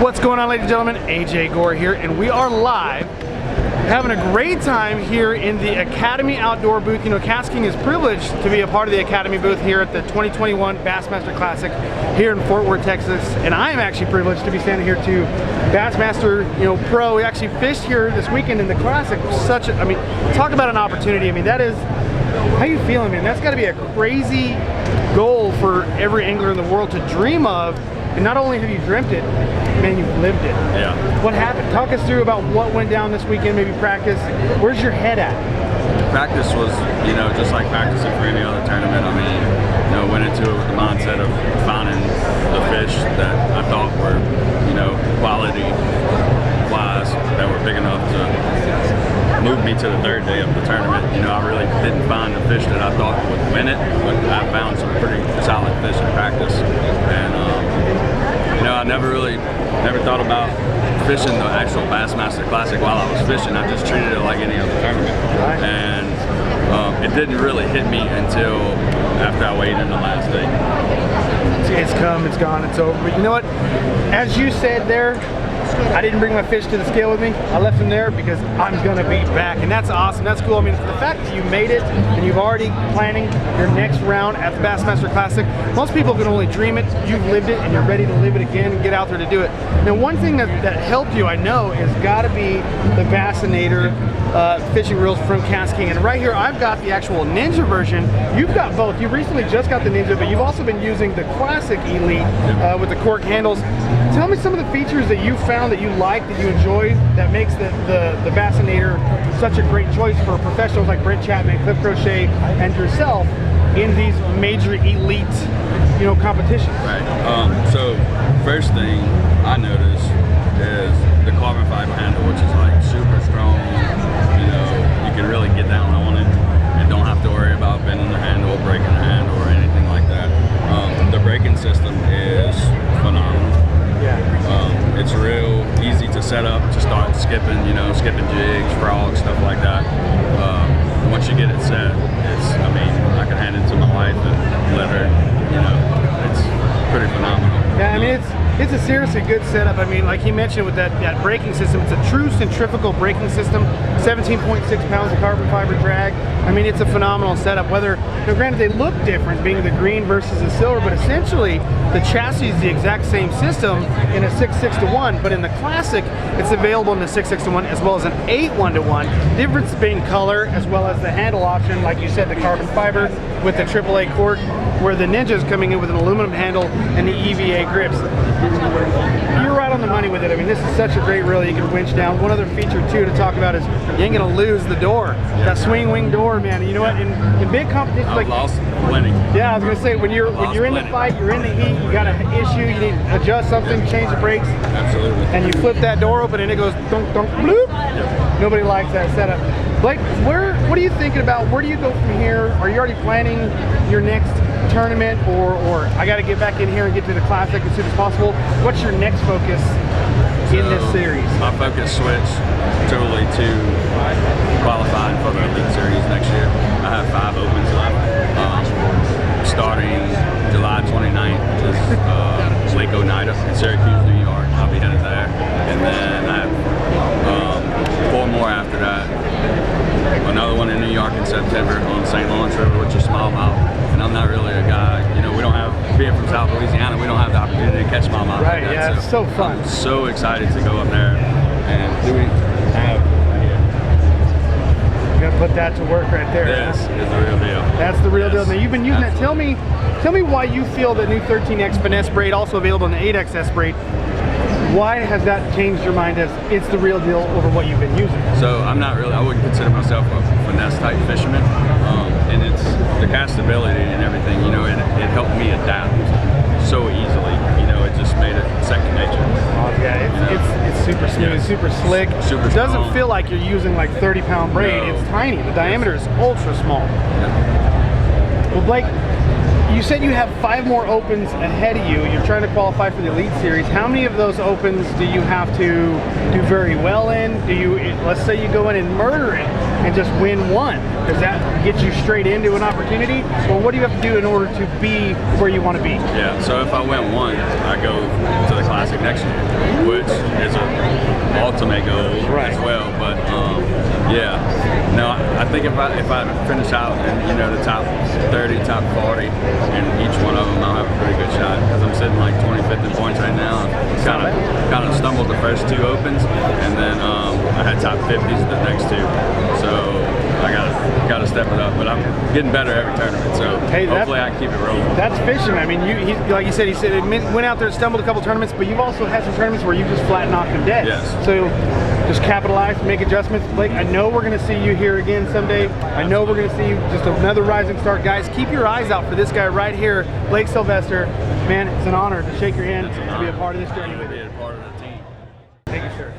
What's going on, ladies and gentlemen? AJ Gore here, and we are live having a great time here in the Academy Outdoor booth. You know, KastKing is privileged to be a part of the Academy booth here at the 2021 Bassmaster Classic here in Fort Worth, Texas. And I am actually privileged to be standing here to Bassmaster, Pro. We actually fished here this weekend in the Classic. Talk about an opportunity. I mean, that is, how you feeling, man? That's got to be a crazy goal for every angler in the world to dream of. And not only have you dreamt it, man, you've lived it. Yeah. What happened? Talk us through about what went down this weekend, maybe practice. Where's your head at? Practice was, just like practicing for any other tournament. I mean, went into it with the mindset of finding the fish that I thought were, quality-wise, that were big enough to move me to the third day of the tournament. I really didn't find the fish that I thought would win it, but I found some pretty solid fish in practice. And, I never thought about fishing the actual Bassmaster Classic while I was fishing. I just treated it like any other tournament. Right. And it didn't really hit me until after I weighed in the last day. It's come, it's gone, it's over. But you know what? As you said there, I didn't bring my fish to the scale with me. I left them there because I'm gonna be back, and that's awesome. That's cool. I mean, the fact that you made it and you've already planning your next round at the Bassmaster Classic. Most people can only dream it. You've lived it, and you're ready to live it again and get out there to do it. Now, one thing that helped you, I know, is got to be the Bassinator fishing reels from KastKing. And right here, I've got the actual Ninja version. You've got both. You recently just got the Ninja, but you've also been using the Classic Elite with the cork handles. Tell me some of the features that you found that you like, that you enjoy, that makes the Bassinator such a great choice for professionals like Brent Chapman, Cliff Crochet, and yourself in these major elite, competitions. Right. So first thing I noticed is the carbon fiber handle, which is like super strong. You can really get down on it and don't have to worry about bending the handle, breaking the handle, or anything like that. The braking system is phenomenal. Yeah. It's real easy to set up, to start skipping, skipping jigs, frogs, stuff like that. Once you get it set, I can hand it to my wife and let her, it's pretty phenomenal. Yeah, I mean, it's a seriously good setup. I mean, like he mentioned with that braking system, it's a true centrifugal braking system, 17.6 pounds of carbon fiber drag. I mean, it's a phenomenal setup. Whether, granted, they look different, being the green versus the silver, but essentially the chassis is the exact same system in a 6.6-to-1, but in the Classic, it's available in the 6.6-to-1 as well as an 8.1-to-1. Difference being color as well as the handle option, like you said, the carbon fiber with the AAA cork, where the Ninja is coming in with an aluminum handle and the EVA grips. You're right on the money with it. I mean, this is such a great reel you can winch down. One other feature too to talk about is you ain't gonna lose the door. That swing wing door, man. You know what? In big competitions, I've lost plenty. Yeah, I was gonna say when you're in the fight, you're in the heat, you got an issue, you need to adjust something, change the brakes. Absolutely. And you flip that door open and it goes dunk dunk bloop. Yep. Nobody likes that setup. Blake, what are you thinking about? Where do you go from here? Are you already planning your next tournament, or I got to get back in here and get to the Classic as soon as possible? What's your next focus in this series? My focus switched totally to qualifying for the Elite Series next year. I have 5 opens left. Starting July 29th is Lake Oneida in Syracuse, New York. I'll be headed there. And then I have 4 more after that. Another one in New York in September on St. Lawrence River, which is smallmouth. And I'm not really a guy, we don't have, being from South Louisiana, we don't have the opportunity to catch smallmouth. Right, like that. yeah, it's so fun. I'm so excited to go up there. And do we have, You're gonna put that to work right there. This is the real deal. That's the real deal. Now you've been using that. Tell me why you feel the new 13X finesse braid, also available in the 8XS braid. Why has that changed your mind as it's the real deal over what you've been using? So I wouldn't consider myself a finesse type fisherman, and it's the castability and everything. It helped me adapt so easily. It just made it second nature. Oh yeah, it's super smooth, super slick. Super it doesn't strong. feel like you're using like 30-pound braid. No. It's tiny. The diameter is ultra small. Yeah. Well, Blake, you said you have 5 more opens ahead of you. You're trying to qualify for the Elite Series. How many of those opens do you have to do very well in? Let's say you go in and murder it and just win one. Does that get you straight into an opportunity? Or what do you have to do in order to be where you want to be? Yeah, so if I win one, I go to the Classic next year, which to make gold as well. But yeah, no, I think if I finish out in the top 30, top 40, in each one of them, I'll have a pretty good shot because I'm sitting like 25th in points right now. Kind of stumbled the first 2 opens, and then I had top 50s the next 2. So I gotta step it up, but I'm getting better every tournament. So hey, hopefully I can keep it rolling. That's fishing. I mean, like you said, he went out there, stumbled a couple tournaments, but you've also had some tournaments where you just flat knocked him dead. Yes. So just capitalize, make adjustments. Blake, I know we're going to see you here again someday. I know we're going to see you just another rising star. Guys, keep your eyes out for this guy right here, Blake Sylvester. Man, it's an honor to shake your hand, to be a part of this journey with you. Be a part of the team. Thank you, sir.